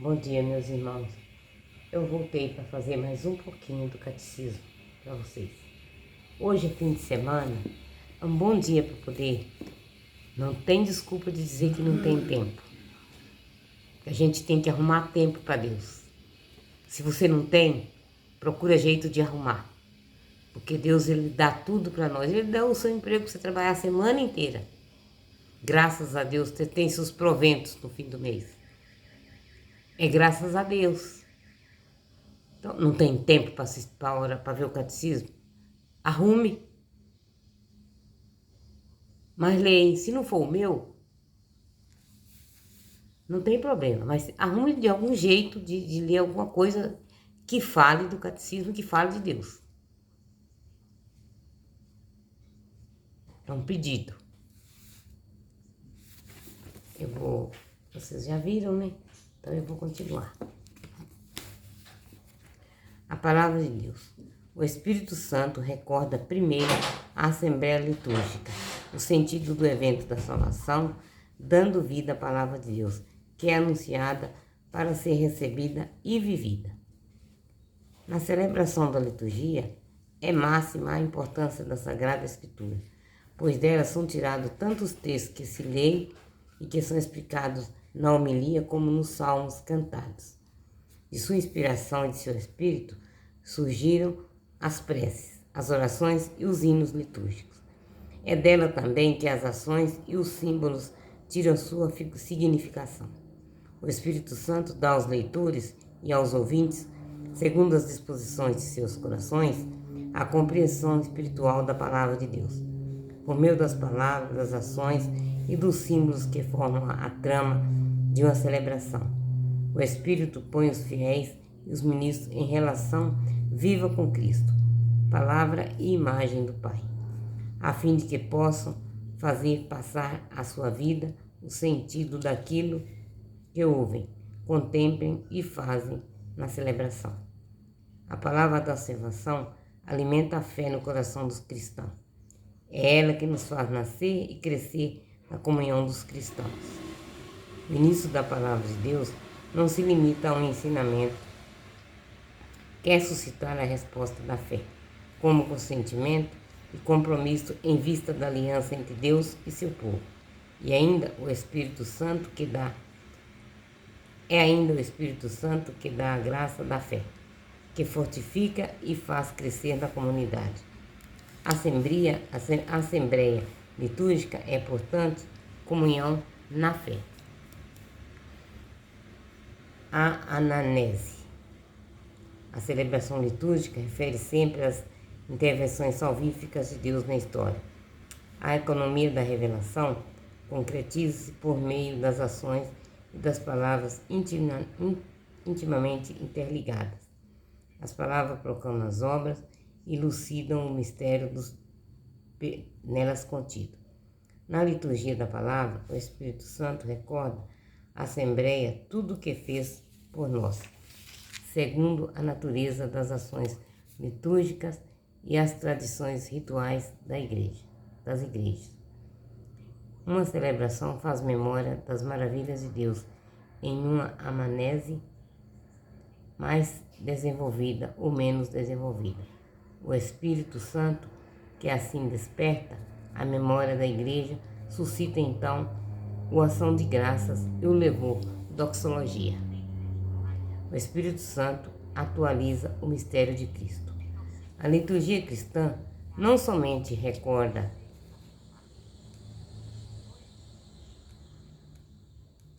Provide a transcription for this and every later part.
Bom dia, meus irmãos. Eu voltei para fazer mais um pouquinho do catecismo para vocês. Hoje é fim de semana, é um bom dia para poder. Não tem desculpa de dizer que não tem tempo. A gente tem que arrumar tempo para Deus. Se você não tem, procura jeito de arrumar. Porque Deus, Ele dá tudo para nós. Ele dá o seu emprego para você trabalhar a semana inteira. Graças a Deus, você tem seus proventos no fim do mês. É graças a Deus. Então, não tem tempo para ver o catecismo? Arrume. Mas leia. Se não for o meu, não tem problema. Mas arrume de algum jeito de ler alguma coisa que fale do catecismo, que fale de Deus. É um pedido. Vocês já viram, né? Então eu vou continuar. A palavra de Deus. O Espírito Santo recorda primeiro a Assembleia Litúrgica, o sentido do evento da salvação, dando vida à palavra de Deus, que é anunciada para ser recebida e vivida. Na celebração da liturgia, é máxima a importância da Sagrada Escritura, pois dela são tirados tantos textos que se leem e que são explicados na homilia como nos salmos cantados. De sua inspiração e de seu espírito surgiram as preces, as orações e os hinos litúrgicos. É dela também que as ações e os símbolos tiram sua significação. O Espírito Santo dá aos leitores e aos ouvintes, segundo as disposições de seus corações, a compreensão espiritual da palavra de Deus, por meio das palavras, das ações e dos símbolos que formam a trama de uma celebração. O Espírito põe os fiéis e os ministros em relação viva com Cristo, palavra e imagem do Pai, a fim de que possam fazer passar a sua vida o sentido daquilo que ouvem, contemplem e fazem na celebração. A palavra da salvação alimenta a fé no coração dos cristãos. É ela que nos faz nascer e crescer na comunhão dos cristãos. O início da palavra de Deus não se limita a um ensinamento, quer suscitar a resposta da fé, como consentimento e compromisso em vista da aliança entre Deus e seu povo. E ainda o Espírito Santo que dá a graça da fé, que fortifica e faz crescer na comunidade. A Assembleia Litúrgica é, portanto, comunhão na fé. A ananese. A celebração litúrgica refere sempre às intervenções salvíficas de Deus na história. A economia da revelação concretiza-se por meio das ações e das palavras intimamente interligadas. As palavras proclamam as obras e elucidam o mistério nelas contido. Na liturgia da palavra, o Espírito Santo recorda à Assembleia tudo o que fez por nós, segundo a natureza das ações litúrgicas e as tradições rituais das igrejas. Uma celebração faz memória das maravilhas de Deus em uma anamnese mais desenvolvida ou menos desenvolvida. O Espírito Santo, que assim desperta a memória da igreja, suscita então a ação de graças e o louvor, doxologia. O Espírito Santo atualiza o mistério de Cristo. A liturgia cristã não somente recorda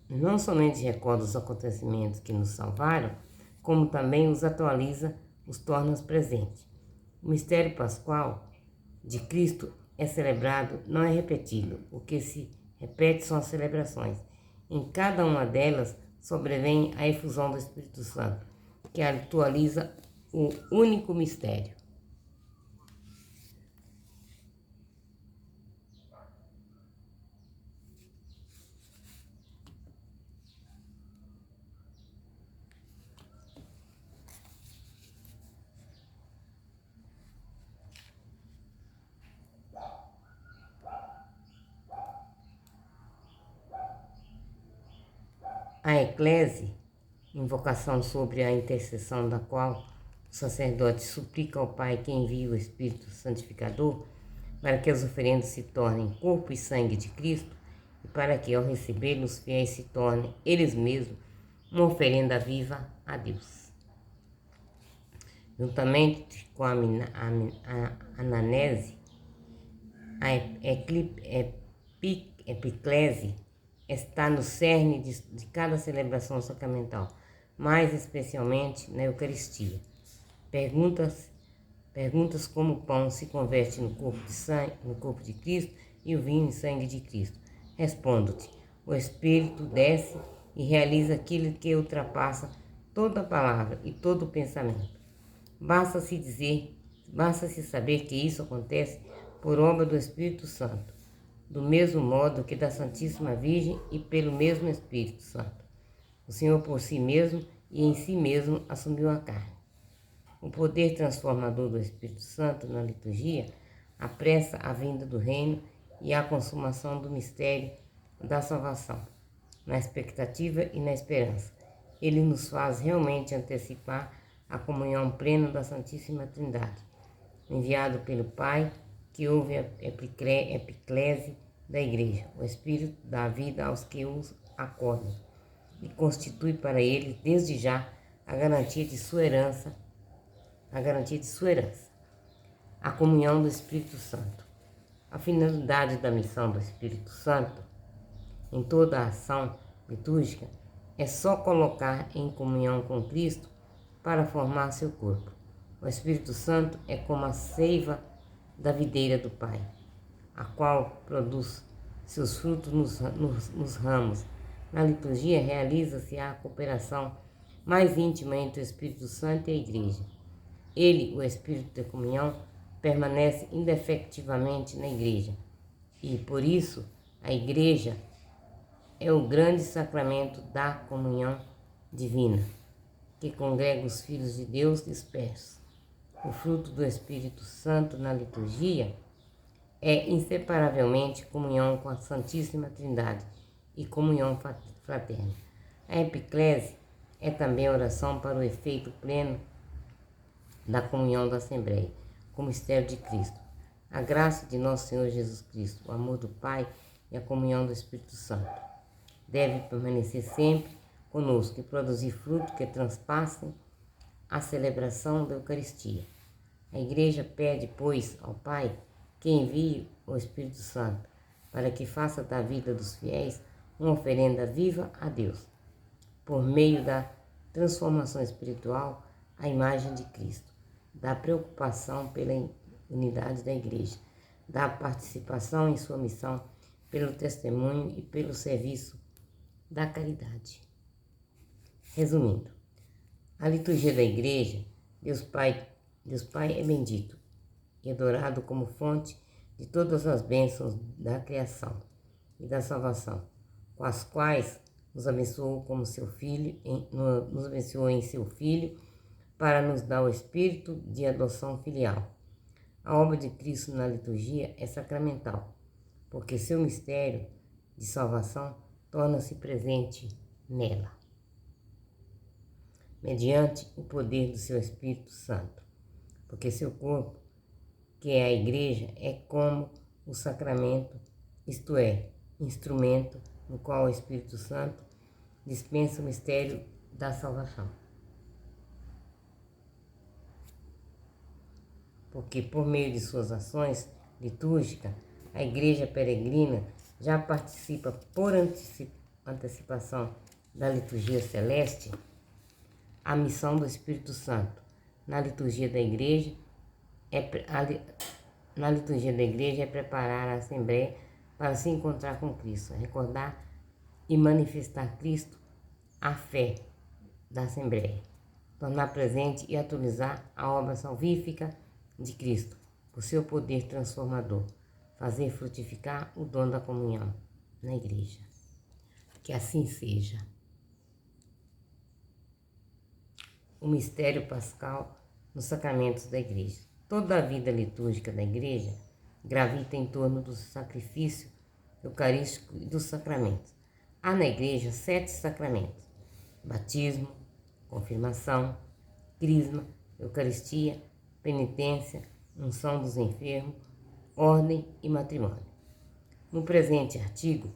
os acontecimentos que nos salvaram, como também os atualiza, os torna presentes. O mistério pascual de Cristo é celebrado, não é repetido. O que se repete são as celebrações. Em cada uma delas sobrevém a efusão do Espírito Santo, que atualiza o único mistério. A eclese invocação sobre a intercessão da qual o sacerdote suplica ao Pai que envie o Espírito Santificador para que as oferendas se tornem corpo e sangue de Cristo e para que, ao recebê-los, os fiéis se tornem eles mesmos uma oferenda viva a Deus. Juntamente com a ananese, a epiclese está no cerne de cada celebração sacramental, mais especialmente na Eucaristia. Perguntas como o pão se converte no corpo de Cristo e o vinho em sangue de Cristo. Respondo-te, o Espírito desce e realiza aquilo que ultrapassa toda palavra e todo pensamento. Basta-se saber que isso acontece por obra do Espírito Santo, do mesmo modo que da Santíssima Virgem e pelo mesmo Espírito Santo. O Senhor por si mesmo e em si mesmo assumiu a carne. O poder transformador do Espírito Santo na liturgia apressa a vinda do reino e a consumação do mistério da salvação, na expectativa e na esperança. Ele nos faz realmente antecipar a comunhão plena da Santíssima Trindade, enviado pelo Pai, que ouve a epiclese da Igreja. O Espírito dá vida aos que os acordam e constitui para eles, desde já, a garantia de sua herança, a comunhão do Espírito Santo. A finalidade da missão do Espírito Santo em toda a ação litúrgica é só colocar em comunhão com Cristo para formar seu corpo. O Espírito Santo é como a seiva da videira do Pai, a qual produz seus frutos nos ramos. Na liturgia realiza-se a cooperação mais íntima entre o Espírito Santo e a Igreja. Ele, o Espírito da comunhão, permanece indefectivamente na Igreja e, por isso, a Igreja é o grande sacramento da comunhão divina, que congrega os filhos de Deus dispersos. O fruto do Espírito Santo na liturgia é inseparavelmente comunhão com a Santíssima Trindade e comunhão fraterna. A epiclese é também oração para o efeito pleno da comunhão da Assembleia, como mistério de Cristo. A graça de nosso Senhor Jesus Cristo, o amor do Pai e a comunhão do Espírito Santo deve permanecer sempre conosco e produzir fruto que transpassem a celebração da Eucaristia. A Igreja pede, pois, ao Pai que envie o Espírito Santo para que faça da vida dos fiéis uma oferenda viva a Deus, por meio da transformação espiritual à imagem de Cristo, da preocupação pela unidade da Igreja, da participação em sua missão pelo testemunho e pelo serviço da caridade. Resumindo, a liturgia da Igreja, Deus Pai é bendito e adorado como fonte de todas as bênçãos da criação e da salvação, com as quais nos abençoou como seu Filho, nos abençoou em seu Filho, para nos dar o espírito de adoção filial. A obra de Cristo na liturgia é sacramental, porque seu mistério de salvação torna-se presente nela, mediante o poder do seu Espírito Santo, porque seu corpo, que é a Igreja, é como o sacramento, isto é, instrumento no qual o Espírito Santo dispensa o mistério da salvação. Porque por meio de suas ações litúrgicas, a Igreja peregrina já participa por antecipação da liturgia celeste a missão do Espírito Santo. Na liturgia da Igreja é preparar a Assembleia para se encontrar com Cristo, recordar e manifestar Cristo, a fé da Assembleia, tornar presente e atualizar a obra salvífica de Cristo, por seu poder transformador, fazer frutificar o dom da comunhão na Igreja. Que assim seja. O mistério pascal nos sacramentos da Igreja. Toda a vida litúrgica da Igreja gravita em torno do sacrifício eucarístico e dos sacramentos. Há na Igreja 7 sacramentos: batismo, confirmação, crisma, eucaristia, penitência, unção dos enfermos, ordem e matrimônio. No presente artigo,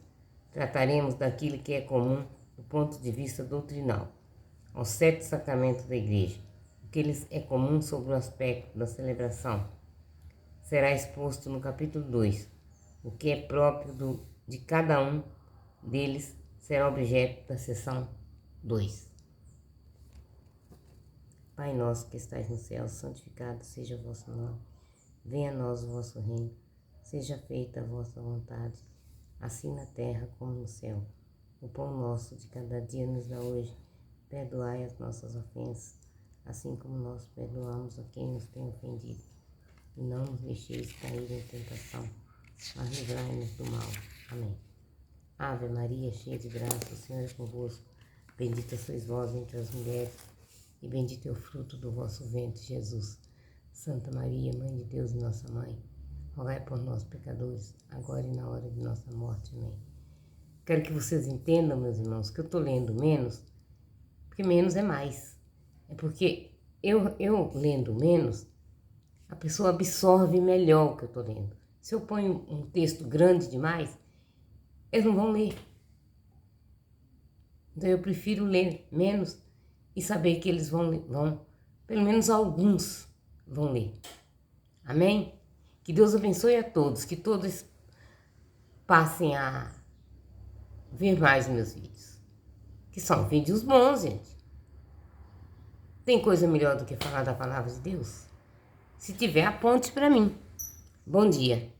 trataremos daquilo que é comum do ponto de vista doutrinal, aos 7 sacramentos da Igreja, o que lhes é comum sobre o aspecto da celebração. Será exposto no capítulo 2, o que é próprio de cada um deles será objeto da seção 2. Pai nosso que estais no céu, santificado seja o vosso nome. Venha a nós o vosso reino. Seja feita a vossa vontade, assim na terra como no céu. O pão nosso de cada dia nos dá hoje. Perdoai as nossas ofensas, assim como nós perdoamos a quem nos tem ofendido. E não nos deixeis cair em tentação, mas livrai-nos do mal. Amém. Ave Maria, cheia de graça, o Senhor é convosco. Bendita sois vós entre as mulheres, e bendito é o fruto do vosso ventre, Jesus. Santa Maria, Mãe de Deus e nossa Mãe, rogai por nós, pecadores, agora e na hora de nossa morte. Amém. Quero que vocês entendam, meus irmãos, que eu estou lendo menos, porque menos é mais. É porque eu lendo menos, a pessoa absorve melhor o que eu estou lendo. Se eu ponho um texto grande demais, eles não vão ler. Então eu prefiro ler menos e saber que eles vão, pelo menos alguns vão ler. Amém? Que Deus abençoe a todos, que todos passem a ver mais meus vídeos. Que são vídeos bons, gente. Tem coisa melhor do que falar da palavra de Deus? Se tiver, aponte para mim. Bom dia.